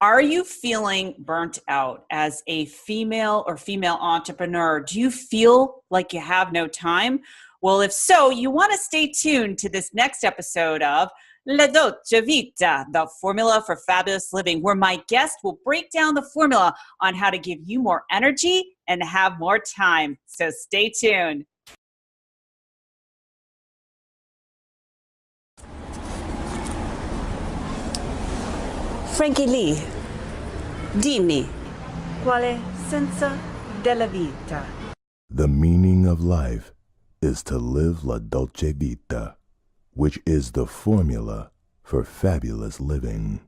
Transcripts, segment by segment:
Are you feeling burnt out as a female or female entrepreneur? Do you feel like you have no time? Well, if so, you want to stay tuned to this next episode of La Dolce Vita, the formula for fabulous living, where my guest will break down the formula on how to give you more energy and have more time. So stay tuned. Frankie Lee, dimmi, quale senso della vita? The meaning of life is to live la dolce vita, which is the formula for fabulous living.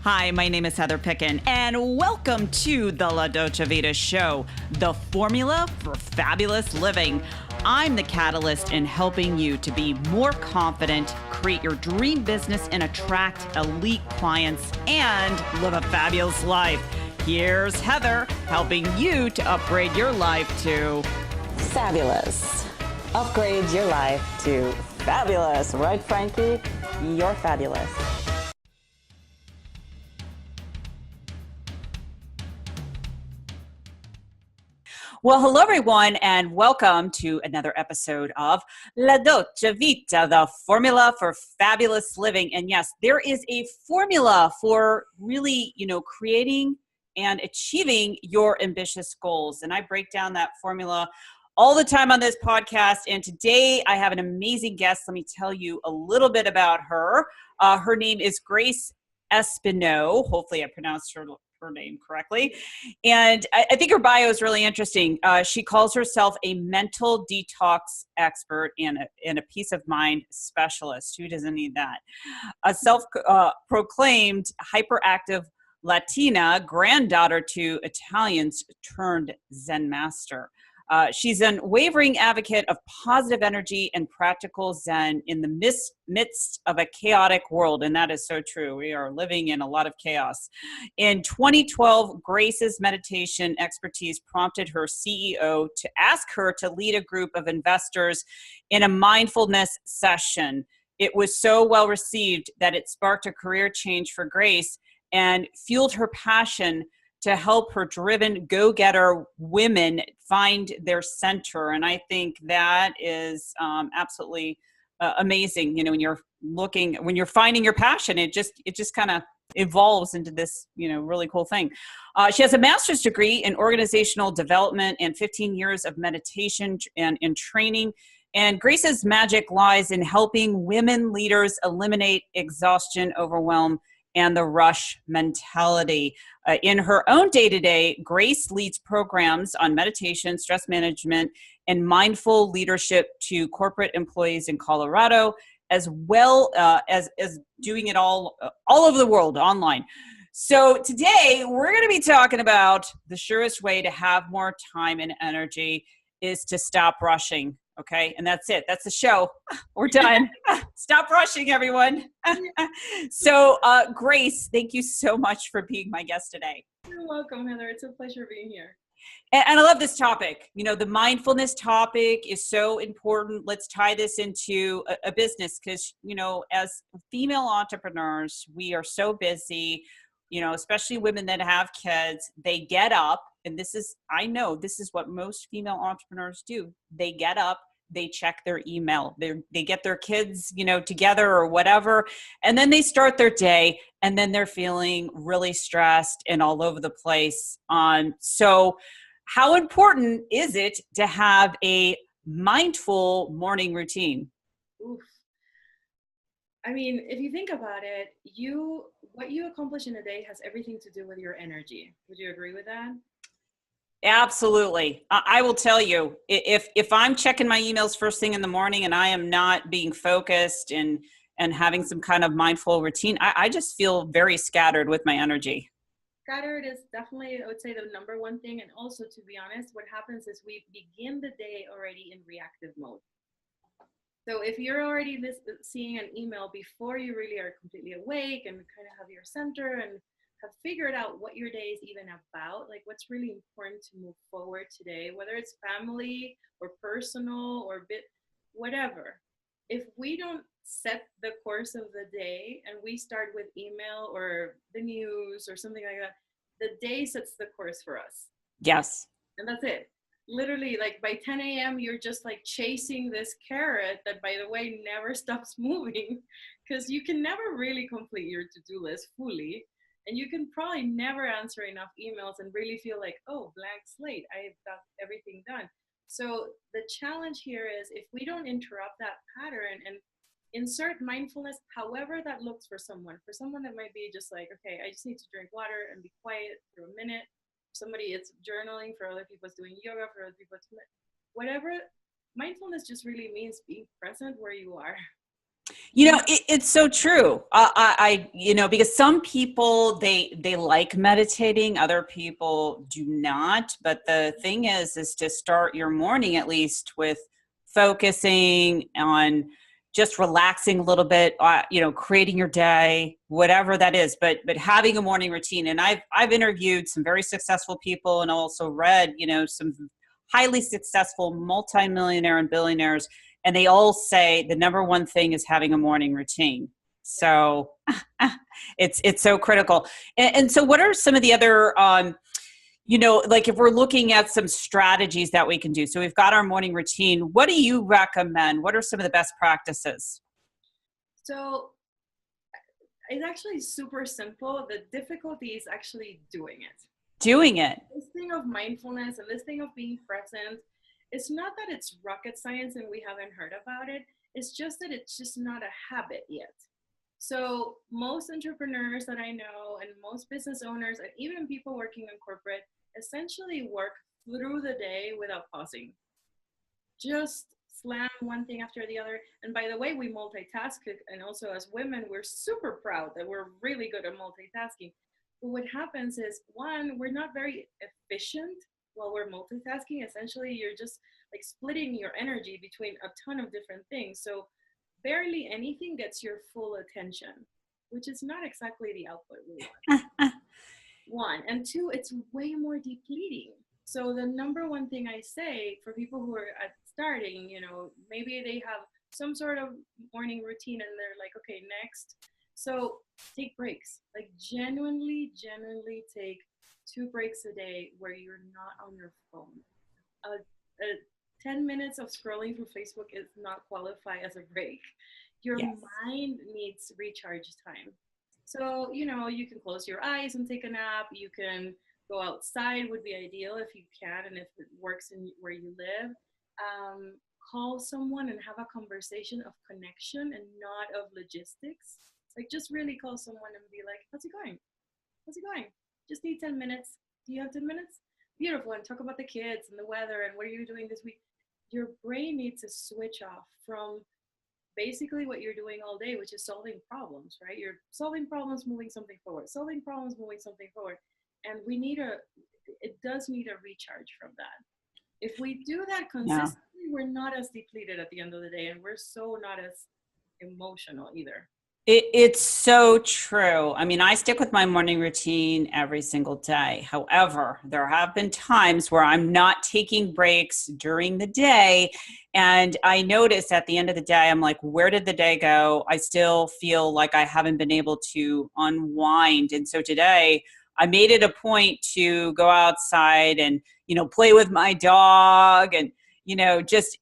Hi, my name is Heather Picken, and welcome to the La Dolce Vita Show, the formula for fabulous living. I'm the catalyst in helping you to be more confident, create your dream business, and attract elite clients and live a fabulous life. Here's Heather helping you to upgrade your life to fabulous. Upgrade your life to fabulous. Right, Frankie? You're fabulous. Well, hello, everyone, and welcome to another episode of La Dolce Vita, the formula for fabulous living. And yes, there is a formula for really, creating and achieving your ambitious goals. And I break down that formula all the time on this podcast. And today I have an amazing guest. Let me tell you a little bit about her. Her name is Grace Estripeaut. Hopefully I pronounced her name correctly. And I think her bio is really interesting. She calls herself a mental detox expert and a peace of mind specialist. Who doesn't need that? A self-proclaimed hyperactive Latina, granddaughter to Italians turned Zen Master. She's an unwavering advocate of positive energy and practical Zen in the midst of a chaotic world. And that is so true. We are living in a lot of chaos. In 2012, Grace's meditation expertise prompted her CEO to ask her to lead a group of investors in a mindfulness session. It was so well received that it sparked a career change for Grace and fueled her passion to help her driven go-getter women find their center. And I think that is absolutely amazing. When you're finding your passion, it just kind of evolves into this, really cool thing. She has a master's degree in organizational development and 15 years of meditation and in training. And Grace's magic lies in helping women leaders eliminate exhaustion, overwhelm, and the rush mentality. In her own day-to-day, Grace leads programs on meditation, stress management, and mindful leadership to corporate employees in Colorado, as well as doing it all over the world online. So today, we're going to be talking about the surest way to have more time and energy is to stop rushing. Okay. And that's it. That's the show. We're done. Stop rushing, everyone. So, Grace, thank you so much for being my guest today. You're welcome, Heather. It's a pleasure being here. And I love this topic. The mindfulness topic is so important. Let's tie this into a business because, as female entrepreneurs, we are so busy, especially women that have kids. They get up, and I know this is what most female entrepreneurs do. They get up, they check their email, they get their kids, together or whatever, and then they start their day, and then they're feeling really stressed and all over the place. So how important is it to have a mindful morning routine? Oof. I mean, if you think about it, what you accomplish in a day has everything to do with your energy. Would you agree with that? Absolutely. I will tell you, if I'm checking my emails first thing in the morning and I am not being focused and having some kind of mindful routine, I just feel very scattered with my energy. Scattered is definitely, I would say, the number one thing. And also, to be honest, what happens is we begin the day already in reactive mode. So if you're already seeing an email before you really are completely awake and kind of have your center and have figured out what your day is even about, like what's really important to move forward today, whether it's family or personal or whatever, if we don't set the course of the day and we start with email or the news or something like that, the day sets the course for us. Yes. And that's it. Literally, like by 10 a.m., you're just like chasing this carrot that, by the way, never stops moving, because you can never really complete your to-do list fully. And you can probably never answer enough emails and really feel like, oh, blank slate, I've got everything done. So the challenge here is, if we don't interrupt that pattern and insert mindfulness, however that looks for someone that might be just like, okay, I just need to drink water and be quiet for a minute. Somebody, it's journaling. For other people, it's doing yoga. For other people, it's whatever. Mindfulness just really means being present where you are. It's so true. Because some people, they like meditating, other people do not. But the thing is to start your morning at least with focusing on just relaxing a little bit, creating your day, whatever that is, but having a morning routine. And I've interviewed some very successful people and also read, some highly successful multimillionaire and billionaires, and they all say the number one thing is having a morning routine. So it's so critical. And so what are some of the other, like if we're looking at some strategies that we can do? So we've got our morning routine. What do you recommend? What are some of the best practices? So it's actually super simple. The difficulty is actually doing it. This thing of mindfulness and this thing of being present, it's not that it's rocket science and we haven't heard about it. It's just that it's just not a habit yet. So most entrepreneurs that I know and most business owners and even people working in corporate essentially work through the day without pausing. Just slam one thing after the other. And by the way, we multitask, and also as women, we're super proud that we're really good at multitasking. But what happens is, one, we're not very efficient while we're multitasking. Essentially, you're just like splitting your energy between a ton of different things. So barely anything gets your full attention, which is not exactly the output we want. One. And two, it's way more depleting. So the number one thing I say for people who are starting, maybe they have some sort of morning routine and they're like, okay, next. So take breaks, like genuinely take 2 breaks a day where you're not on your phone. 10 minutes of scrolling through Facebook is not qualify as a break. Your mind needs recharge time. So, you can close your eyes and take a nap. You can go outside, would be ideal if you can, and if it works in where you live. Call someone and have a conversation of connection and not of logistics. Like, just really call someone and be like, how's it going? How's it going? Just need 10 minutes. Do you have 10 minutes? Beautiful. And talk about the kids and the weather and what are you doing this week? Your brain needs to switch off from basically what you're doing all day, which is solving problems, right? You're solving problems, moving something forward, solving problems, moving something forward. And it does need a recharge from that. If we do that consistently, we're not as depleted at the end of the day, and we're so not as emotional either. It's so true. I mean, I stick with my morning routine every single day. However, there have been times where I'm not taking breaks during the day. And I notice at the end of the day, I'm like, where did the day go? I still feel like I haven't been able to unwind. And so today I made it a point to go outside and, play with my dog and, just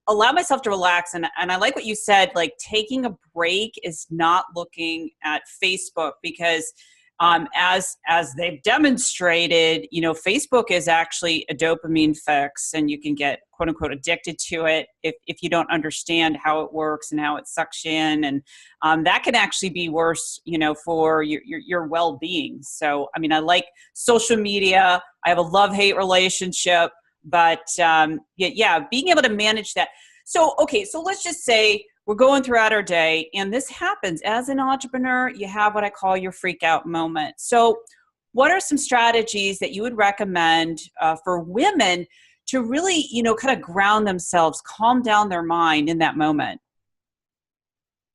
allow myself to relax. And I like what you said, like taking a break is not looking at Facebook because as they've demonstrated, Facebook is actually a dopamine fix and you can get quote unquote addicted to it if you don't understand how it works and how it sucks you in. And that can actually be worse, for your well-being. So, I mean, I like social media. I have a love-hate relationship. But being able to manage that. So, okay, so let's just say we're going throughout our day and this happens. As an entrepreneur, you have what I call your freak out moment. So what are some strategies that you would recommend for women to really, kind of ground themselves, calm down their mind in that moment?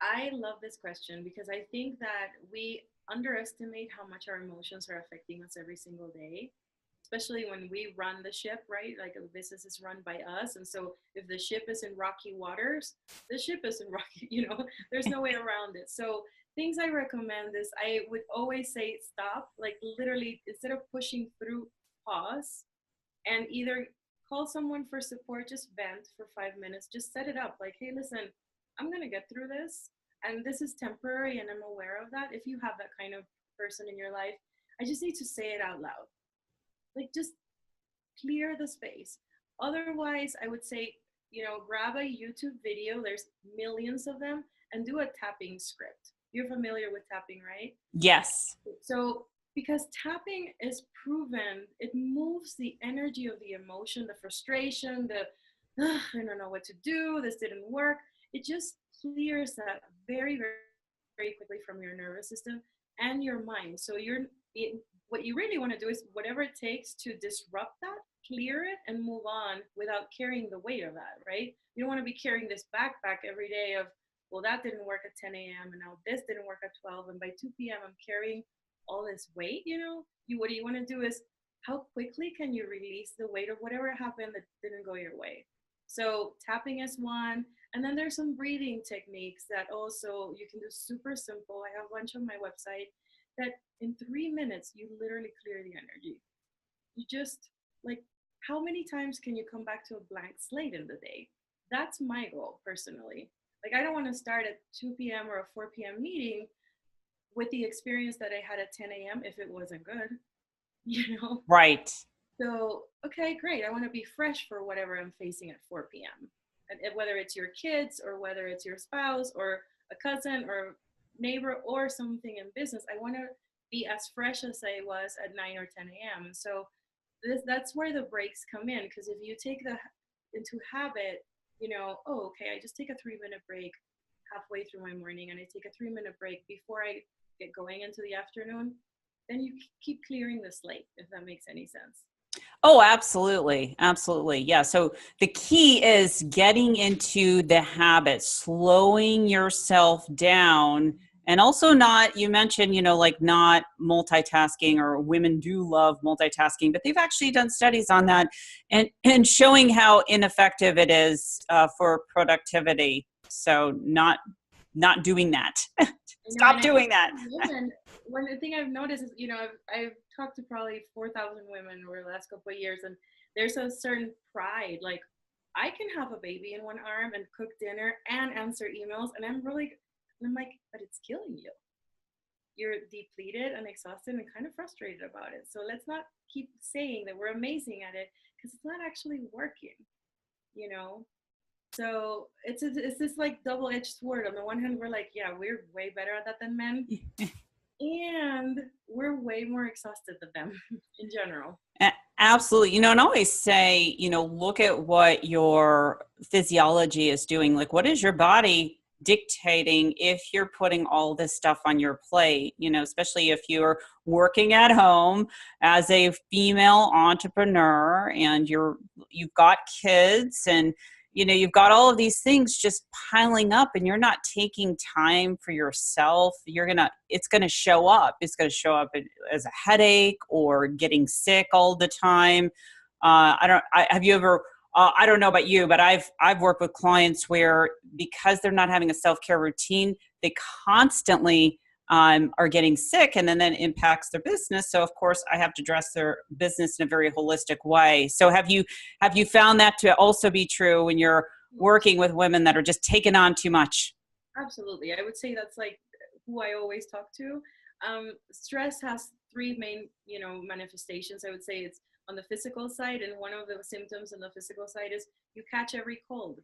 I love this question because I think that we underestimate how much our emotions are affecting us every single day. especially when we run the ship, right? Like a business is run by us. And so if the ship is in rocky waters, the ship is in rocky, there's no way around it. So things I recommend is I would always say stop, like literally instead of pushing through, pause and either call someone for support, just vent for 5 minutes, just set it up like, hey, listen, I'm going to get through this. And this is temporary and I'm aware of that. If you have that kind of person in your life, I just need to say it out loud. Like just clear the space. Otherwise, I would say, grab a YouTube video. There's millions of them and do a tapping script. You're familiar with tapping, right? Yes. So because tapping is proven, it moves the energy of the emotion, the frustration, I don't know what to do, this didn't work. It just clears that very, very, very quickly from your nervous system and your mind. So what you really want to do is whatever it takes to disrupt that, clear it and move on without carrying the weight of that, right? You don't want to be carrying this backpack every day of, well, that didn't work at 10 a.m. and now this didn't work at 12. And by 2 p.m. I'm carrying all this weight, what you want to do is how quickly can you release the weight of whatever happened that didn't go your way. So tapping is one. And then there's some breathing techniques that also you can do super simple. I have a bunch on my website that in 3 minutes, you literally clear the energy. You just like, how many times can you come back to a blank slate in the day? That's my goal personally. Like, I don't want to start at 2 p.m. or a 4 p.m. meeting with the experience that I had at 10 a.m. if it wasn't good, Right. So, okay, great. I want to be fresh for whatever I'm facing at 4 p.m. And whether it's your kids or whether it's your spouse or a cousin or neighbor or something in business, I want to be as fresh as I was at 9 or 10 a.m. So that's where the breaks come in. Because if you take into habit, oh, okay, I just take a 3-minute break halfway through my morning and I take a 3-minute break before I get going into the afternoon, then you keep clearing the slate, if that makes any sense. Oh, absolutely. Absolutely. Yeah. So the key is getting into the habit, slowing yourself down, and also not, you mentioned, like not multitasking, or women do love multitasking, but they've actually done studies on that and showing how ineffective it is for productivity. So not doing that. Stop doing that. One thing I've noticed is, I've talked to probably 4,000 women over the last couple of years, and there's a certain pride. Like, I can have a baby in one arm and cook dinner and answer emails, and I'm like, but it's killing you. You're depleted and exhausted and kind of frustrated about it. So let's not keep saying that we're amazing at it because it's not actually working, So it's this like double-edged sword. On the one hand, we're like, yeah, we're way better at that than men. And we're way more exhausted than them in general. Absolutely. And I always say, look at what your physiology is doing. Like, what is your body dictating if you're putting all this stuff on your plate, especially if you're working at home as a female entrepreneur and you've got kids and you've got all of these things just piling up and you're not taking time for yourself. It's going to show up. It's going to show up as a headache or getting sick all the time. Have you ever, I don't know about you, but I've worked with clients where because they're not having a self-care routine, they constantly are getting sick, and then that impacts their business. So of course I have to address their business in a very holistic way. So have you found that to also be true when you're working with women that are just taking on too much? Absolutely. I would say that's like who I always talk to. Stress has 3 main, manifestations. I would say it's on the physical side, and one of the symptoms on the physical side is you catch every cold.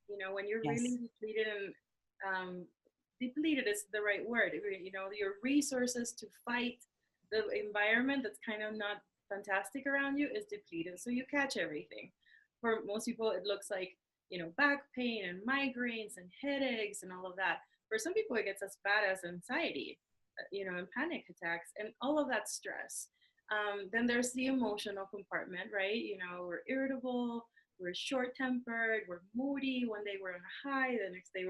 When you're really depleted and depleted is the right word. Your resources to fight the environment that's kind of not fantastic around you is depleted. So you catch everything. For most people, it looks like, back pain and migraines and headaches and all of that. For some people, it gets as bad as anxiety, and panic attacks and all of that stress. Then there's the emotional compartment, right? We're irritable, we're short-tempered, we're moody. One day we're on a high, the next day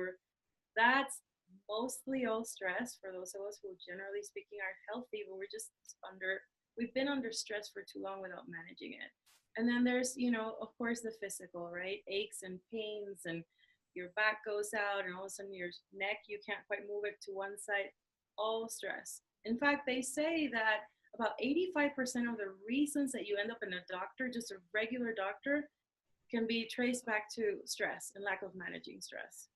that's mostly all stress for those of us who, generally speaking, are healthy, but we're just under we've been under stress for too long without managing it. And then there's, of course, the physical, right? Aches and pains, and your back goes out, and all of a sudden your neck, you can't quite move it to one side, all stress. In fact, they say that about 85% of the reasons that you end up in a doctor, just a regular doctor, can be traced back to stress and lack of managing stress.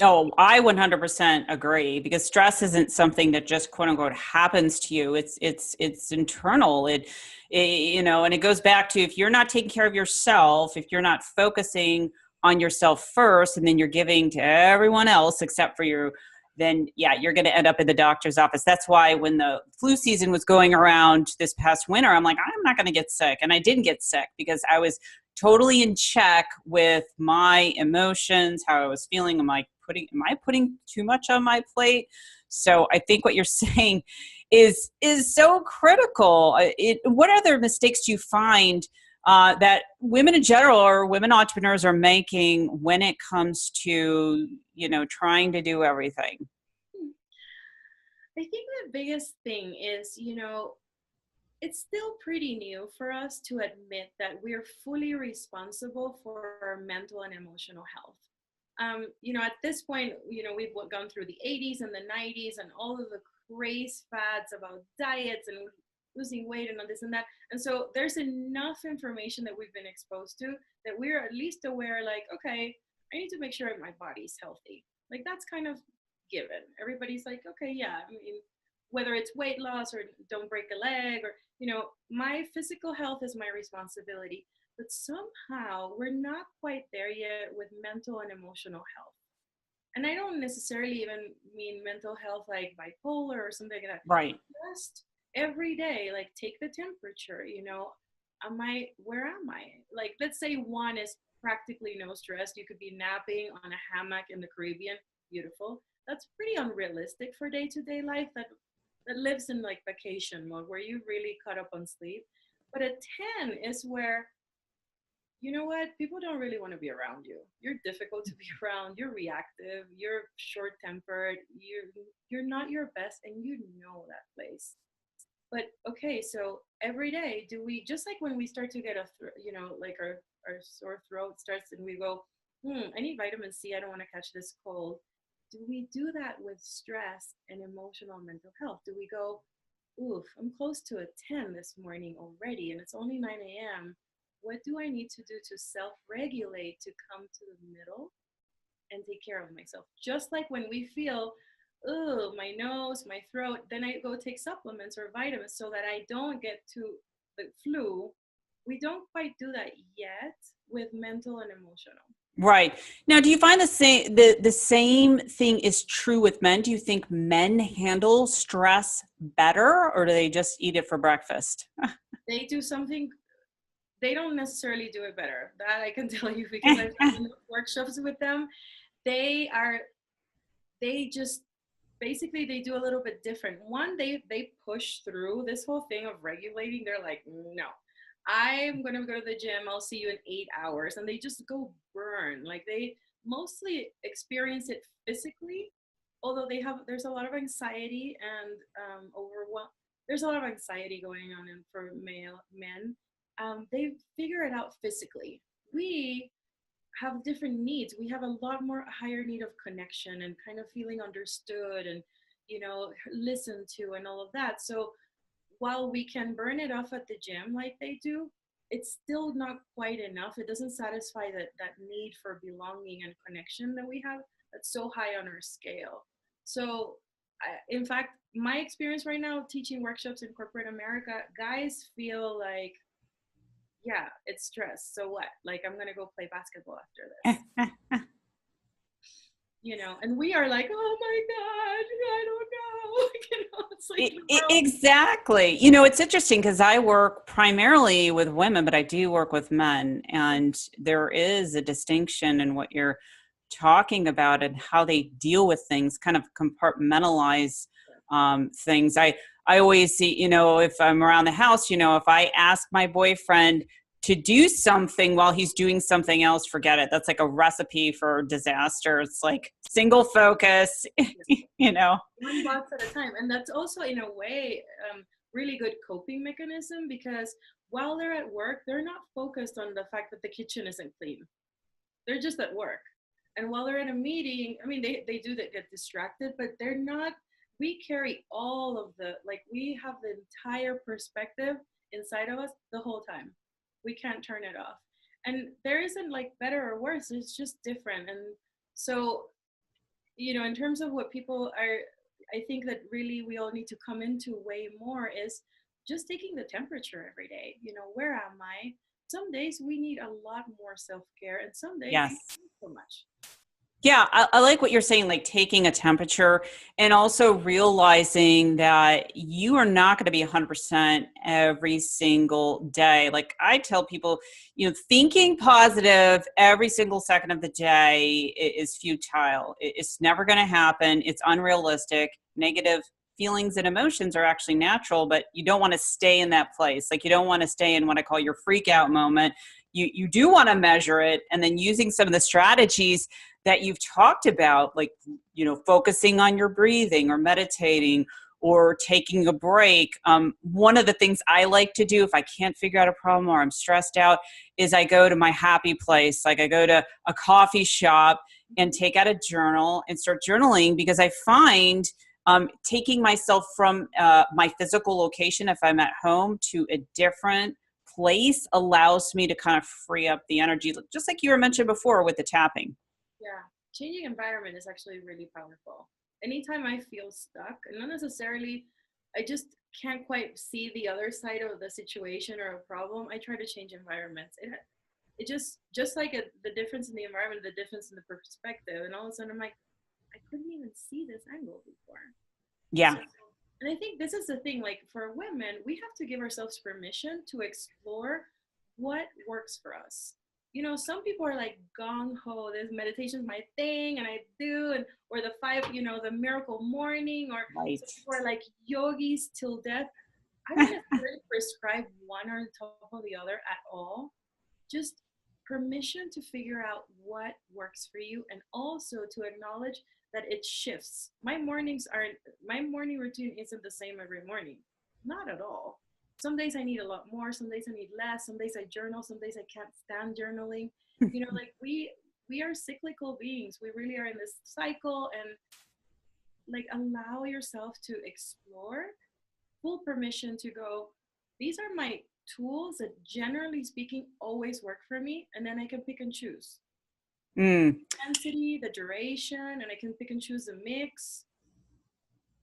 Oh, I 100% agree, because stress isn't something that just quote unquote happens to you. It's internal. And it goes back to, if you're not taking care of yourself, if you're not focusing on yourself first, and then you're giving to everyone else except for you, then yeah, you're going to end up in the doctor's office. That's why when the flu season was going around this past winter, I'm like, I'm not going to get sick. And I didn't get sick because I was totally in check with my emotions, how I was feeling. Am I putting too much on my plate? So I think what you're saying is so critical. What other mistakes do you find that women in general, or women entrepreneurs, are making when it comes to, trying to do everything? I think the biggest thing is, it's still pretty new for us to admit that we're fully responsible for our mental and emotional health. At this point, we've gone through the 80s and the 90s and all of the craze fads about diets and losing weight and all this and that. And so there's enough information that we've been exposed to that we're at least aware, like, okay, I need to make sure my body's healthy. Like, that's kind of given. Everybody's like, okay, yeah, I mean, whether it's weight loss or don't break a leg, or, my physical health is my responsibility. But somehow we're not quite there yet with mental and emotional health. And I don't necessarily even mean mental health like bipolar or something like that. Right. Just every day, like, take the temperature, where am I? Like, let's say one is practically no stress. You could be napping on a hammock in the Caribbean. Beautiful. That's pretty unrealistic for day-to-day life that lives in like vacation mode, where you really cut up on sleep. But a 10 is where, you know what, people don't really want to be around you. You're difficult to be around. You're reactive. You're short-tempered. You're not your best, and you know that place. But okay, so every day, do we, just like when we start to get like our sore throat starts and we go, I need vitamin C, I don't want to catch this cold. Do we do that with stress and emotional and mental health? Do we go, oof, I'm close to a 10 this morning already, and it's only 9 a.m. What do I need to do to self-regulate to come to the middle and take care of myself? Just like when we feel, oh, my nose, my throat, then I go take supplements or vitamins so that I don't get to the flu. We don't quite do that yet with mental and emotional. Right. Now, do you find the same thing is true with men? Do you think men handle stress better, or do they just eat it for breakfast? They do something. They don't necessarily do it better. That I can tell you, because I've done workshops with them. They just basically, they do a little bit different. One, they push through this whole thing of regulating. They're like, no, I'm going to go to the gym. I'll see you in 8 hours. And they just go burn. Like, they mostly experience it physically, although there's a lot of anxiety and there's a lot of anxiety going on for men. They figure it out physically. We have different needs. We have a lot more higher need of connection and kind of feeling understood and, listened to and all of that. So while we can burn it off at the gym like they do, it's still not quite enough. It doesn't satisfy that need for belonging and connection that we have that's so high on our scale. So in fact, my experience right now teaching workshops in corporate America, guys feel like, yeah, it's stress. So what? Like, I'm going to go play basketball after this. And we are like, oh my God, I don't know. It's like Exactly. It's interesting because I work primarily with women, but I do work with men. And there is a distinction in what you're talking about and how they deal with things, kind of compartmentalize things. I always see, if I'm around the house, if I ask my boyfriend to do something while he's doing something else, forget it. That's like a recipe for disaster. It's like single focus, One box at a time. And that's also, in a way, really good coping mechanism, because while they're at work, they're not focused on the fact that the kitchen isn't clean. They're just at work. And while they're in a meeting, I mean, they do that, get distracted, but they're not, we carry all of the, like, we have the entire perspective inside of us the whole time. We can't turn it off. And there isn't like better or worse, it's just different. And so, you know, in terms of what people are, I think that really we all need to come into way more is just taking the temperature every day. You know, where am I? Some days we need a lot more self-care, and some days we Yes. don't need so much. Yeah, I like what you're saying, like taking a temperature and also realizing that you are not going to be 100% every single day. Like I tell people, you know, thinking positive every single second of the day is futile. It's never going to happen. It's unrealistic. Negative feelings and emotions are actually natural, but you don't want to stay in that place. Like you don't want to stay in what I call your freak out moment. You do want to measure it, and then using some of the strategies that you've talked about, like, you know, focusing on your breathing or meditating or taking a break. One of the things I like to do if I can't figure out a problem or I'm stressed out is I go to my happy place. Like I go to a coffee shop and take out a journal and start journaling, because I find taking myself from my physical location, if I'm at home, to a different place allows me to kind of free up the energy, just like you were mentioned before with the tapping. Yeah, changing environment is actually really powerful. Anytime I feel stuck, and not necessarily, I just can't quite see the other side of the situation or a problem, I try to change environments. It just like the difference in the environment, the difference in the perspective, and all of a sudden I'm like, I couldn't even see this angle before. Yeah. So, and I think this is the thing, like for women, we have to give ourselves permission to explore what works for us. You know, some people are like gung ho, this meditation is my thing, and I do, and or the five, you know, the miracle morning, or Right. some people are like yogis till death. I wouldn't necessarily prescribe one or top of the other at all. Just permission to figure out what works for you, and also to acknowledge that it shifts. My morning routine isn't the same every morning. Not at all. Some days I need a lot more, some days I need less, some days I journal, some days I can't stand journaling. You know, like we are cyclical beings. We really are in this cycle, and like allow yourself to explore, full permission to go, these are my tools that generally speaking always work for me, and then I can pick and choose Mm. intensity, the duration, and I can pick and choose the mix.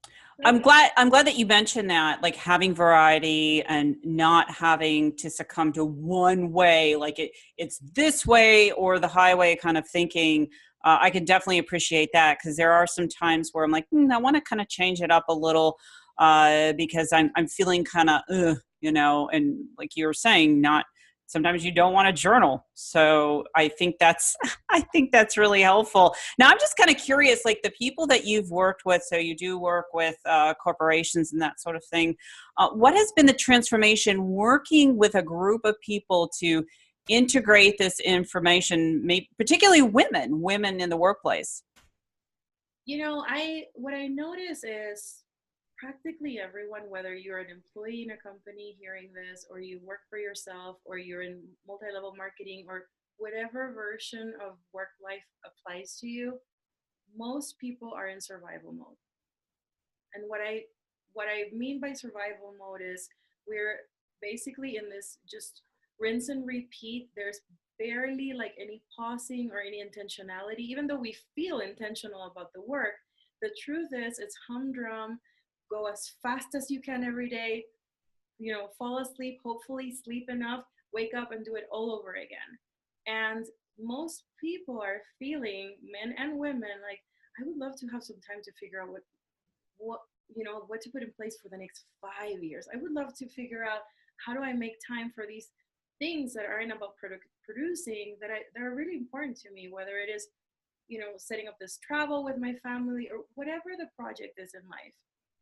So, I'm glad that you mentioned that, like having variety and not having to succumb to one way, like it's this way or the highway kind of thinking. I can definitely appreciate that, because there are some times where I'm like, I want to kind of change it up a little, because I'm feeling kind of, you know, and like you were saying, not sometimes you don't want to journal. So I think that's I think that's really helpful. Now, I'm just kind of curious, like the people that you've worked with, so you do work with corporations and that sort of thing. What has been the transformation working with a group of people to integrate this information, particularly women in the workplace? you know, what I notice is practically everyone, whether you're an employee in a company hearing this, or you work for yourself, or you're in multi-level marketing, or whatever version of work life applies to you, most people are in survival mode. And what I mean by survival mode is we're basically in this just rinse and repeat. There's barely like any pausing or any intentionality, even though we feel intentional about the work. The truth is it's humdrum, go as fast as you can every day, you know, fall asleep, hopefully sleep enough, wake up and do it all over again. And most people are feeling, men and women, like, I would love to have some time to figure out what you know, what to put in place for the next 5 years. I would love to figure out, how do I make time for these things that aren't about producing, that are really important to me, whether it is, you know, setting up this travel with my family or whatever the project is in life.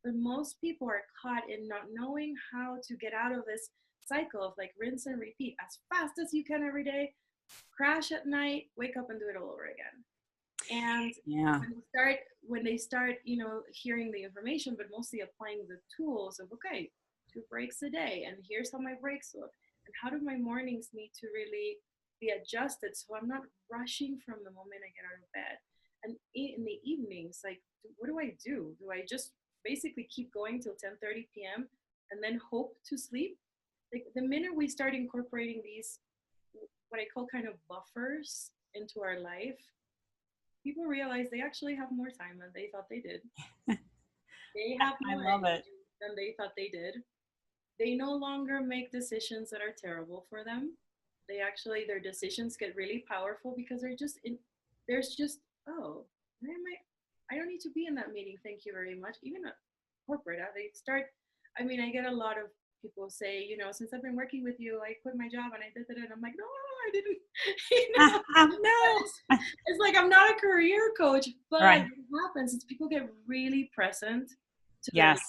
But most people are caught in not knowing how to get out of this cycle of like rinse and repeat as fast as you can every day, crash at night, wake up and do it all over again. And Yeah. when they start, you know, hearing the information, but mostly applying the tools of, okay, 2 breaks a day, and here's how my breaks look. And how do my mornings need to really be adjusted so I'm not rushing from the moment I get out of bed. And in the evenings, like, what do I do? Do I just basically keep going till 10:30 p.m. and then hope to sleep? Like, the minute we start incorporating these, what I call kind of buffers into our life, people realize they actually have more time than they thought they did. They have more energy than they thought they did. They no longer make decisions that are terrible for them. They actually, their decisions get really powerful because there's just, oh, why am I don't need to be in that meeting. Thank you very much. Even a corporate, I get a lot of people say, since I've been working with you, I quit my job and I did it. And I'm like, no, I didn't. No. It's like, I'm not a career coach, but Right. what happens is people get really present to Yes.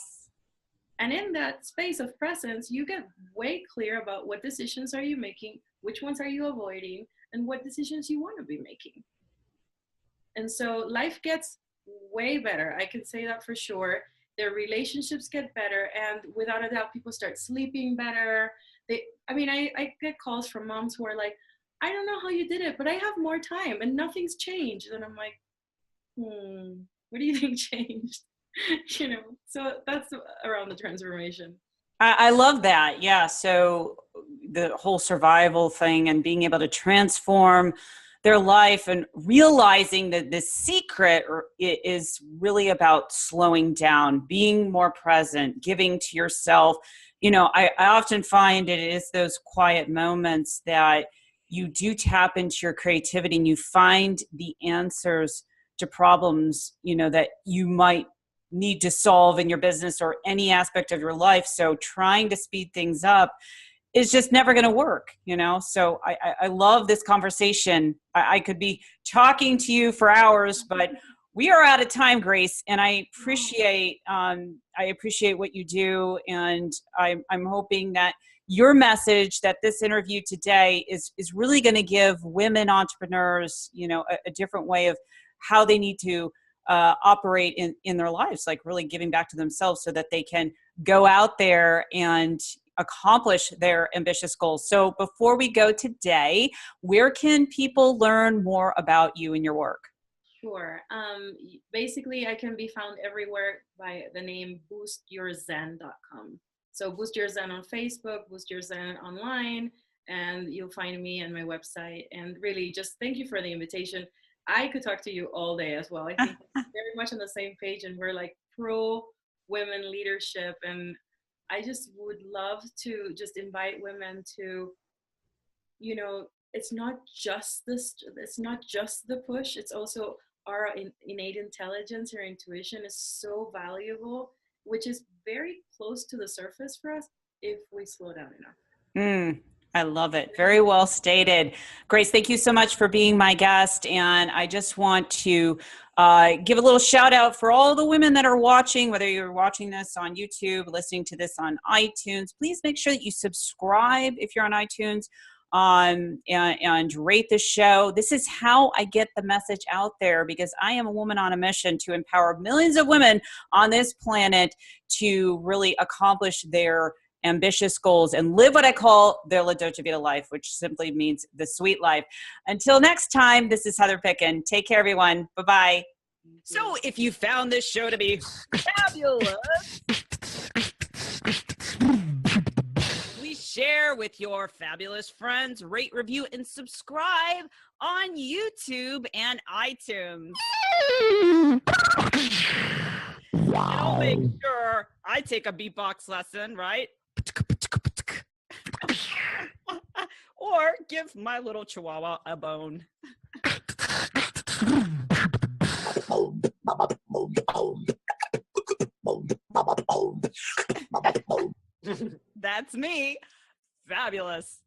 and in that space of presence, you get way clear about what decisions are you making, which ones are you avoiding, and what decisions you want to be making. And so life gets way better. I can say that for sure. Their relationships get better, and without a doubt, people start sleeping better. I get calls from moms who are like, I don't know how you did it, but I have more time and nothing's changed. And I'm like, what do you think changed? So that's around the transformation. I love that. Yeah. So the whole survival thing and being able to transform their life and realizing that the secret is really about slowing down, being more present, giving to yourself. I often find it is those quiet moments that you do tap into your creativity and you find the answers to problems, that you might need to solve in your business or any aspect of your life. So trying to speed things up is just never going to work, So I love this conversation. I could be talking to you for hours, but we are out of time, Grace. And I appreciate what you do. And I'm hoping that your message, that this interview today is really going to give women entrepreneurs, a different way of how they need to operate in their lives, like really giving back to themselves so that they can go out there and accomplish their ambitious goals. So before we go today, where can people learn more about you and your work? Sure. Basically, I can be found everywhere by the name boostyourzen.com. So Boost Your Zen on Facebook, Boost Your Zen online, and you'll find me on my website. And really, just thank you for the invitation. I could talk to you all day as well. I think we're very much on the same page, and we're like pro women leadership. And I just would love to just invite women to, it's not just the push. It's also our innate intelligence, our intuition is so valuable, which is very close to the surface for us if we slow down enough. I love it. Very well stated. Grace, thank you so much for being my guest. And I just want to give a little shout out for all the women that are watching, whether you're watching this on YouTube, listening to this on iTunes. Please make sure that you subscribe if you're on iTunes and rate the show. This is how I get the message out there, because I am a woman on a mission to empower millions of women on this planet to really accomplish their ambitious goals and live what I call their La Dolce Vita life, which simply means the sweet life. Until next time, this is Heather Picken. Take care, everyone. Bye-bye. So if you found this show to be fabulous, please share with your fabulous friends, rate, review, and subscribe on YouTube and iTunes. And I'll make sure I take a beatbox lesson, right? Or give my little chihuahua a bone. That's me. Fabulous.